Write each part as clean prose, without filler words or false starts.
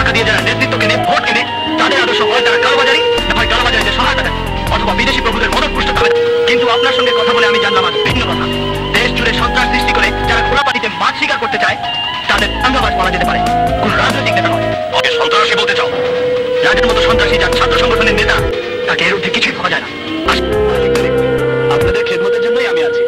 টাকা দিয়ে যারা নেতৃত্ব কেনে, ভোট কেনে, তাদের আদর্শ হয় তারা কালোবাজারি, হয় কালোবাজারিতে সহায়তা দেয়, অথবা বিদেশি প্রভুদের মদত পুষ্ট হবে। কিন্তু আপনার সঙ্গে কথা বলে আমি জানলাম আজ ভিন্ন কথা। দেশ জুড়ে সন্ত্রাস সৃষ্টি করে যারা খোলা পানিতে মাছ শিকার করতে চায়, তাদের দাঙ্গাবাজ বলা যেতে পারে, কোন রাজনৈতিক নেতা নয়। ওকে সন্ত্রাসী বলতে চাও? রাজের মতো সন্ত্রাসী যার ছাত্র সংগঠনের নেতা, তাকে এর ঊর্ধ্বে কিছুই ভাবা যায় না। আপনাদের খেদমতের জন্যই আমি আছি।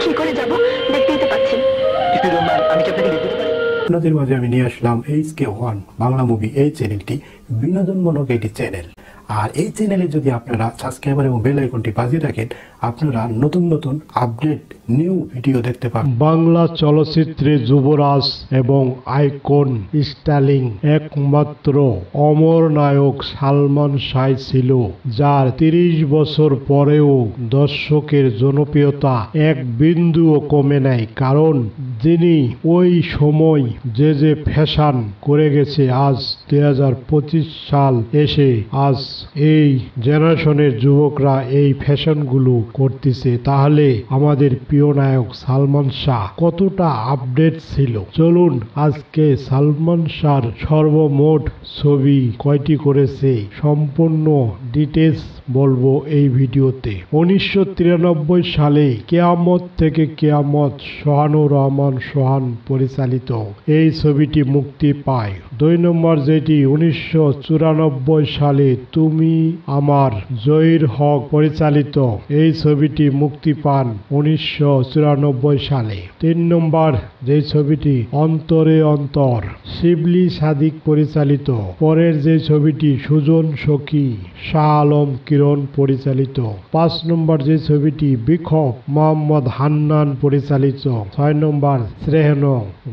কি করে যাব দেখতেই তো পাচ্ছেন। আমি কি আপনাকে লিখতে পারি? আপনাদের মাঝে আমি নিয়ে আসলাম HK1 বাংলা মুভি। এই চ্যানেলটি বিনোদনমূলক একটি চ্যানেল। আর এই চ্যানেলে যদি আপনারা সাবস্ক্রাইবার এবং বেল আইকনটি বাজিয়ে রাখেন, আপনারা নতুন নতুন আপডেট নিউ ভিডিও দেখতে পাবেন। বাংলা চলচ্চিত্রে যুবরাজ এবং আইকন স্টার্লিং একমাত্র অমর নায়ক সালমান শাহ ছিল, যার 30 বছর পরেও দর্শকের জনপ্রিয়তা এক বিন্দুও কমে নাই। কারণ যিনি ওই সময় যে ফ্যাশন করে গেছে, আজ 2025 সাল এসে আজ এই জেনারেশনের যুবকরা এই ফ্যাশনগুলো করতেছে, তাহলে আমাদের প্রিয় নায়ক সালমান শাহ কতটা আপডেট ছিল। চলুন আজকে সালমান শাহর সর্বমোট ছবি কয়টি করেছে সম্পূর্ণ ডিটেলস বলবো এই ভিডিওতে। 1993 সালে কেয়ামত থেকে কেয়ামত সোহানুর রহমান সোহান পরিচালিত এই ছবিটি মুক্তি পায়। 2 নম্বর যেটি 1994 সালে তুমি আমার জহির হক পরিচালিত এই ছবিটি মুক্তি পান 1994 সালে। 3 নম্বর যে ছবিটি অন্তরে অন্তর শিবলি সাদিক পরিচালিত। পরের যে ছবিটি সুজন সখী শাহ আলম কিরণ পরিচালিত। 5 নম্বর যে ছবিটি বিক্ষোভ মোহাম্মদ হান্নান পরিচালিত। 6 নম্বর শ্রেহন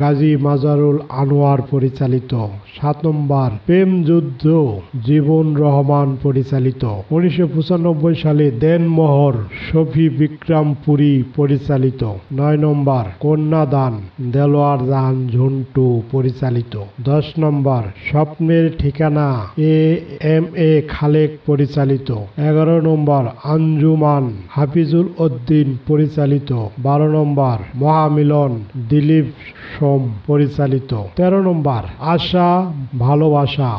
গাজী মাজারুল আনোয়ার পরিচালিত। 7 নম্বর প্রেম যুদ্ধ জীবন রহমান পরিচালিত। 1995 সালে দেনমোহর শফি বিক্রমপুরী পরিচালিত। 9 নম্বর কন্যাদান দেলোয়ার জাহান ঝন্টু পরিচালিত। 10 নম্বর স্বপ্নের ঠিকানা AMA খালেক পরিচালিত। 11 নম্বর আঞ্জুমান হাফিজুল উদ্দিন পরিচালিত। 12 নম্বর মহামিলন দিলীপ সোম পরিচালিত। 13 নম্বর আশা ভালোবাসা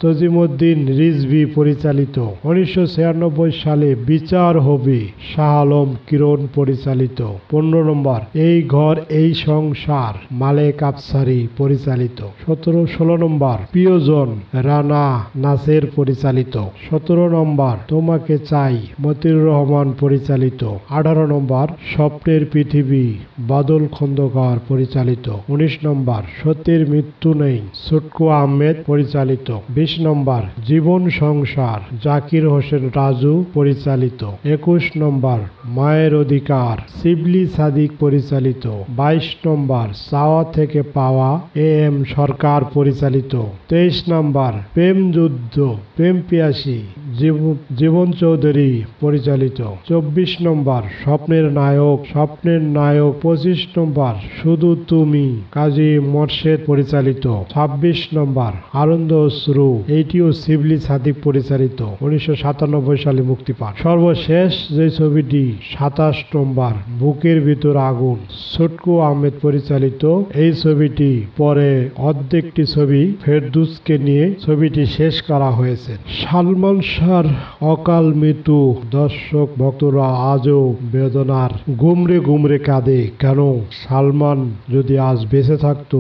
তজিমুদ্দিন রিজভী পরিচালিত। 1996 সালে বিচার হবে শাহ আলম কিরণ পরিচালিত। 15 নম্বর এই ঘর এই সংসার মালেক আফসারি পরিচালিত। 16 নম্বর প্রিয়জন রানা নাসের পরিচালিত। 17 নম্বর তোমাকে চাই মতিউর রহমান পরিচালিত। 18 নম্বর স্বপ্নের পৃথিবী বাদল খন্দকার পরিচালিত। 19 নম্বর সত্যের মৃত্যু নেই ছুটকু আহমেদ পরিচালিত। 20 নম্বর জীবন সংসার জাকির হোসেন রাজু পরিচালিত। 21 নম্বর মায়ের অধিকার শিবলি সাদিক পরিচালিত। 22 নম্বর চাওয়া থেকে পাওয়া AM সরকার পরিচালিত। 23 নম্বর প্রেম যুদ্ধ প্রেম পিয়াসী জীবন চৌধুরী পরিচালিত। 24 নম্বর স্বপ্নের নায়ক 25 নম্বর শুধু তুমি কাজী মোর্শেদ পরিচালিত। 26 নম্বর আনন্দ অশ্রু, এইটিও শিবলি সাদিক পরিচালিত। 1997 সালে মুক্তি পায়। সর্বশেষ যে ছবিটি 27 নম্বর বুকের ভিতর আগুন ছুটকু আহমেদ পরিচালিত। এই ছবিটি পরে অর্ধেকটি ছবি ফেরদৌসকে নিয়ে ছবিটি শেষ করা হয়েছে। সালমান শাহর অকাল মৃত্যু দর্শক ভক্তরা আজও বেদনার গুমরে কাঁদে। কেন সালমান যদি আজ বেঁচে থাকতো,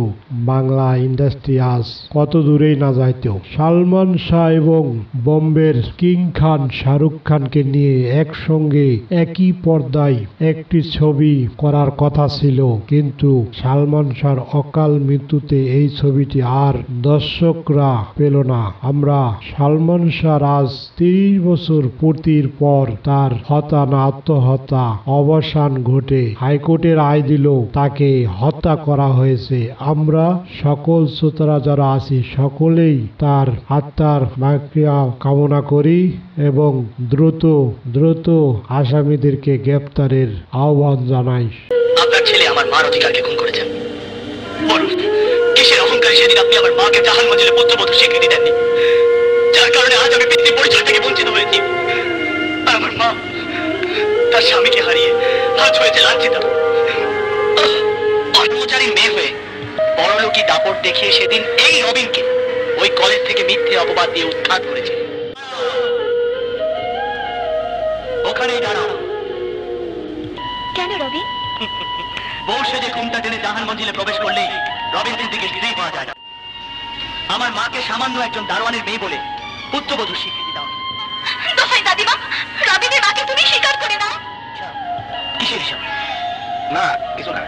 বাংলা ইন্ডাস্ট্রি আজ কত দূরেই না যাইতো। সালমান শাহ এবং বম্বের কিং খান শাহরুখ খানকে নিয়ে একসঙ্গে একই পর্দায় একটি ছবি করার কথা ছিল, কিন্তু সালমান শাহর অকাল মৃত্যুতে এই ছবিটি আর দর্শকরা পেল না। আমরা সালমান শাহর আজ 30 বছর পূর্তির পর তার আত্মহত্যা অবসান ঘটে। হাইকোর্টের রায় দিল তাকে হত্যা করা হয়েছে। আমরা সকল শ্রোতারা যারা আছি সকলেই তার আত্মার মাগফিরাত কামনা করি এবং দ্রুত আসামিদেরকে গ্রেপ্তারের আহ্বান জানাই। আপনার ছেলে আমার মার অধিকারকে খুন করেছেন। বলুন কিসের অহংকারে সেদিন আপনি আমার মাকে জাহান মঞ্জিলে পুত্রবধূ স্বীকৃতি দেননি, যার কারণে আজ আমি পিতৃ পরিচয় থেকে বঞ্চিত হয়েছি। আর আমার মা তার স্বামীকে হারিয়ে আজ হয়েছে লাঞ্ছিত। কর্মচারী মেয়ে হয়ে বড়লোক কি দাপট দেখিয়ে সেদিন এই রবিনকে ওই কলেজ থেকে মিথ্যে অপবাদ দিয়ে উৎখাত করেছে। ওখানেই দাঁড়াও। কেন রবি? বউ সেজে ঘুমটা টেনে জাহান মঞ্জিলে প্রবেশ করলেই রবিন সিদ্দিকীর স্ত্রী পাওয়া যায় না। আমার মাকে সামান্য একজন দারোয়ানের মেয়ে বলে পুত্রবধূ স্বীকৃতি দাও। দোহাই দাদিমা, রবিনের মাকে তুমি স্বীকার করে নাও। কিসের হিসাব? না কিছু না,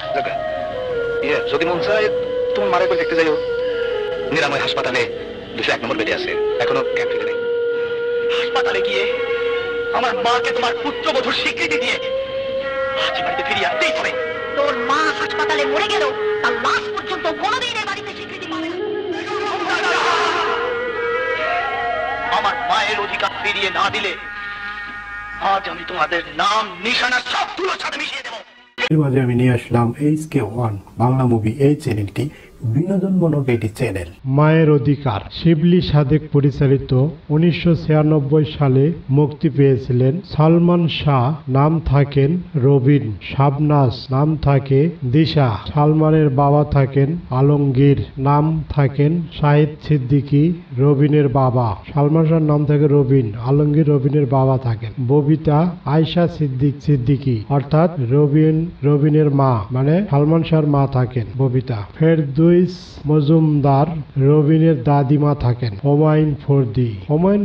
যদি মন চায় তোমার মারা করে দেখতে যাইও। নিরাময় হাসপাতালে 201 নম্বর বেডে আছে, এখনো ক্যাম্প ফিরে নেই। হাসপাতালে গিয়ে আমার মাকে তোমার পুত্রবধূর স্বীকৃতি দিয়ে আজ বাড়িতে ফিরিয়ে আসতেই হবে। তোর মা হাসপাতালে মরে গেল, তার লাশ পর্যন্ত কোনোদিন এই বাড়িতে স্বীকৃতি পাবে না। আমার মায়ের অধিকার ফিরিয়ে না দিলে আজ আমি তোমাদের নাম নিশানা সব তুলো সাথে মিশিয়ে দেবো। এর মাঝে আমি নিয়ে আসলাম HK1 বাংলা মুভি। এই চ্যানেলটি বিনোদনমূলক একটি চ্যানেল। মায়ের অধিকার শিবলি সাদেক পরিচালিত 1996 সালে মুক্তি পেয়েছিলেন। সালমান শাহ নাম থাকেন রবিন, শাবনাজ নাম থাকে দিশা, সালমানের বাবা থাকেন আলমগীর, নাম থাকেন শাহিদ সিদ্দিকী, রবিনের বাবা। সালমান শাহর নাম থাকে রবিন, আলমগীর রবিনের বাবা থাকেন। ববিতা আয়শা সিদ্দিকী অর্থাৎ রবিনের মা, মানে সালমান শাহর মা থাকেন ববিতা। ফেরদৌস মজুমদার রবিনের দাদিমা থাকেন। হুমায়ুন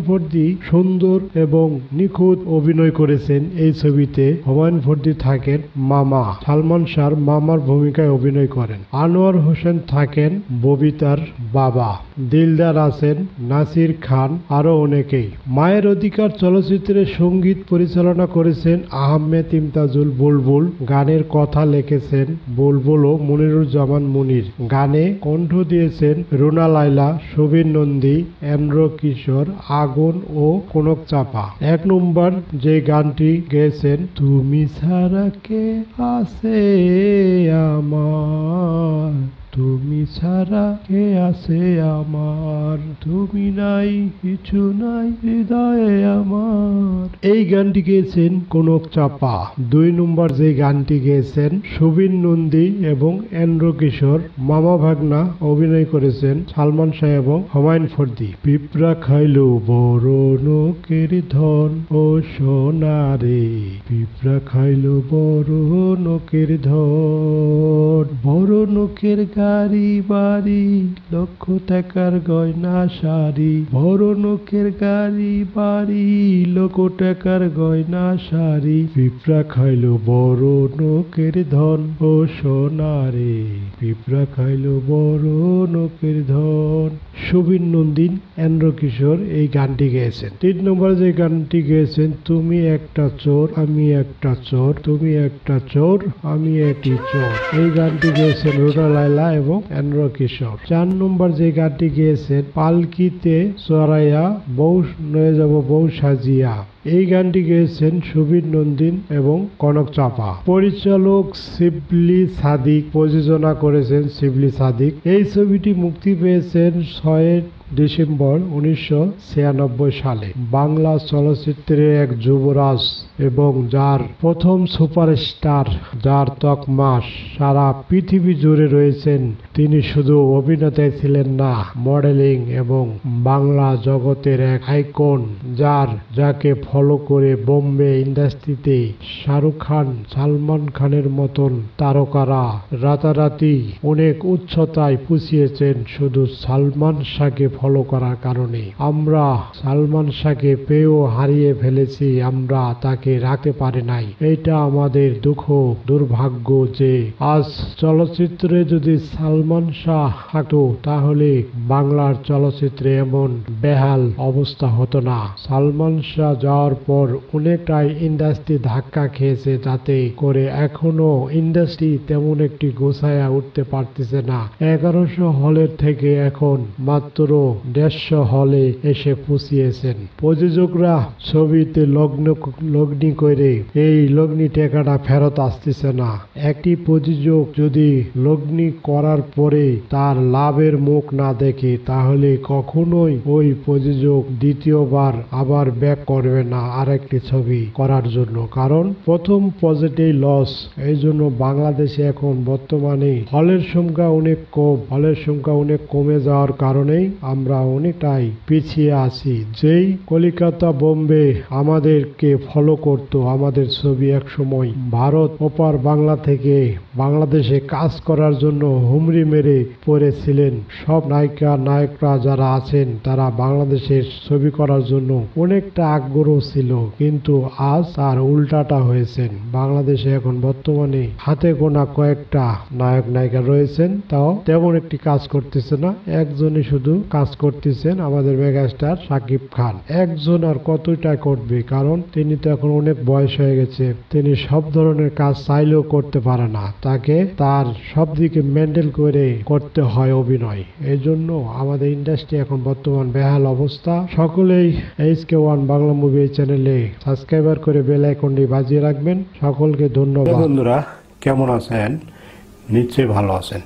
ফরদি সুন্দর এবং নিখুঁত অভিনয় করেছেন এই ছবিতে। হুমায়ুন ফরদি থাকেন মামা, সালমান শাহর মামার ভূমিকায় অভিনয় করেন। আনোয়ার হোসেন থাকেন ববিতার বাবা। দিলদার আছেন নাসির খান, আরো অনেকেই। মায়ের অধিকার চলচ্চিত্রের সঙ্গীত পরিচালনা করেছেন আহমেদ ইমতাজুল বুলবুল। গানের কথা লিখেছেন বুলবুল ও মনিরুজ্জামান মুনির। গানে কণ্ঠ দিয়েছেন রুনা লায়লা, সুবীর নন্দী, এন্দ্র কিশোর, আগুন ও কনক চাপা। 1 নম্বর যে গানটি গেয়েছেন, তুমি ছাড়া কে আছে আমার, তুমি ছাড়া কে আছে আমার, তুমি নাই কিছু নাই হৃদয়ে আমার। এই গানটি গেয়েছেন কনক চাপা। 2 নম্বর যে গানটি গেয়েছেন সুবীর নন্দী এবং এন্দ্র কিশোর। মামা ভাগনা অভিনয় করেছেন সালমান শাহ এবং হুমায়ুন ফরদি। পিঁপড়া খাইলো বড় নোকের ধন ও সোনারে, পিঁপড়া খাইলো বড় নোকের ধন, বড় নোকের গাড়ি বাড়ি, লক্ষ টাকার গয়না শাড়ি, বড় নোকের গাড়ি বাড়ি, লক্ষ টাকার গয়না শাড়ি, পিঁপড়া খাইলো বড় নোকের ধন ও সোনারে, পিঁপড়া খাইলো বড় নোকের ধন। সুবীর নন্দী, এন্দ্র কিশোর এই গানটি গেয়েছেন। 3 নম্বর যে গানটি গেয়েছেন, তুমি একটা চোর আমি একটা চোর, তুমি একটা চোর আমি একটি চোর। এই গানটি গেয়েছেন রুনা লায়লা এবং এন্দ্র কিশোর। 4 নম্বর যে গানটি গেয়েছেন, পালকিতে চড়াইয়া বউ নয়ে যাব বউ সাজিয়া। এই গানটি গেয়েছেন সুবীর নন্দী এবং কনক চাপা। পরিচালক শিবলি সাদিক, প্রযোজনা করেছেন শিবলি সাদিক। এই ছবিটি মুক্তি পেয়েছেন 6 ডিসেম্বর 1996 সালে। বাংলা চলচ্চিত্রের এক যুবরাজ এবং যার প্রথম সুপারস্টার, যার তকমা সারা পৃথিবী জুড়ে রয়েছেন। তিনি শুধু অভিনেতাই ছিলেন না, মডেলিং এবং বাংলা জগতের এক আইকন, যাকে ফলো করে বোম্বে ইন্ডাস্ট্রিতে শাহরুখ খান, সালমান খানের মতন তারকারা রাতারাতি অনেক উচ্চতায় পৌঁছিয়েছেন শুধু সালমান শাহকে ফলো করার কারণে। আমরা সালমান শাহকে পেয়েও হারিয়ে ফেলেছি, আমরা তাকে রাখতে পারি নাই। এটা আমাদের দুঃখ, দুর্ভাগ্য যে আজ চলচ্চিত্রে যদি সালমান শাহ থাকতো তাহলে বাংলার চলচ্চিত্রে এমন বেহাল অবস্থা হতো না। সালমান শাহ যাওয়ার পর অনেকটাই ইন্ডাস্ট্রি ধাক্কা খেয়েছে, যাতে করে এখনো ইন্ডাস্ট্রি তেমন একটি গোছায়া উঠতে পারতেছে না। 1100 হলের থেকে এখন মাত্র 150 হলে এসে পৌঁছিয়েছেন। প্রযোজকরা ছবিতে লগ্নি করে এই লগ্নি টাকাটা ফেরত আসতেছে না। একটি প্রযোজক যদি লগ্নি করার পরে তার লাভের মুখ না দেখে তাহলে কখনোই ওই প্রযোজক দ্বিতীয়বার আবার ব্যাক করবে না আরেকটি ছবি করার জন্য, কারণ প্রথম প্রজেক্টেই লস। এই জন্য বাংলাদেশে এখন বর্তমানে হলের সংখ্যা অনেক কমে যাওয়ার কারণেই আমরা অনেকটাই পিছিয়ে আছি। যেই কলিকাতা বোম্বে আমাদেরকে ফলো করত, আমাদের ছবি একসময় ভারত ওপার বাংলা থেকে বাংলাদেশে কাজ করার জন্য হুমড়ি মেরে পড়েছিলেন। সব নায়করা যারা আছেন তারা বাংলাদেশের ছবি করার জন্য অনেকটা আগ্রহ ছিল, কিন্তু আজ তার উল্টাটা হয়েছেন। বাংলাদেশে এখন বর্তমানে হাতে গোনা কয়েকটা নায়িকা রয়েছেন, তাও তেমন একটি কাজ করতেছে না। একজনই শুধু কাজ করতেছেন, আমাদের মেগাস্টার শাকিব খান। একজন আর কতটা করবে, কারণ তিনি তো এখন অনেক বয়স হয়ে গেছে। তিনি সব ধরনের কাজ চাইলেও করতে পারে না, তাকে তার সব দিকে মেন্টেল করে করতে হয় অভিনয়। এই জন্য আমাদের ইন্ডাস্ট্রি এখন বর্তমান বেহাল অবস্থা। সকলেই HK1 বাংলা মুভি চ্যানেলে সাবস্ক্রাইবার করে বেল আইকনটি বাজিয়ে রাখবেন। সকলকে ধন্যবাদ। বন্ধুরা কেমন আছেন? নিশ্চয়ই ভালো আছেন।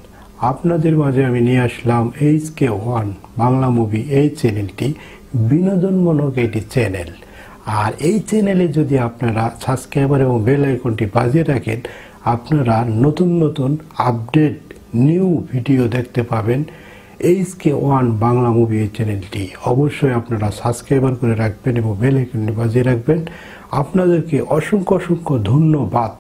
আপনাদের মাঝে আমি নিয়ে আসলাম HK1 বাংলা মুভি। এই চ্যানেলটি বিনোদনমূলক একটি চ্যানেল, আর এই চ্যানেলে যদি আপনারা সাবস্ক্রাইবার এবং বেল আইকনটি বাজিয়ে রাখেন আপনারা নতুন আপডেট নিউ ভিডিও দেখতে পাবেন। HK1 বাংলা মুভি এই চ্যানেলটি অবশ্যই আপনারা সাবস্ক্রাইবার করে রাখবেন এবং বেল আইকনটি বাজিয়ে রাখবেন। আপনাদেরকে অসংখ্য ধন্যবাদ।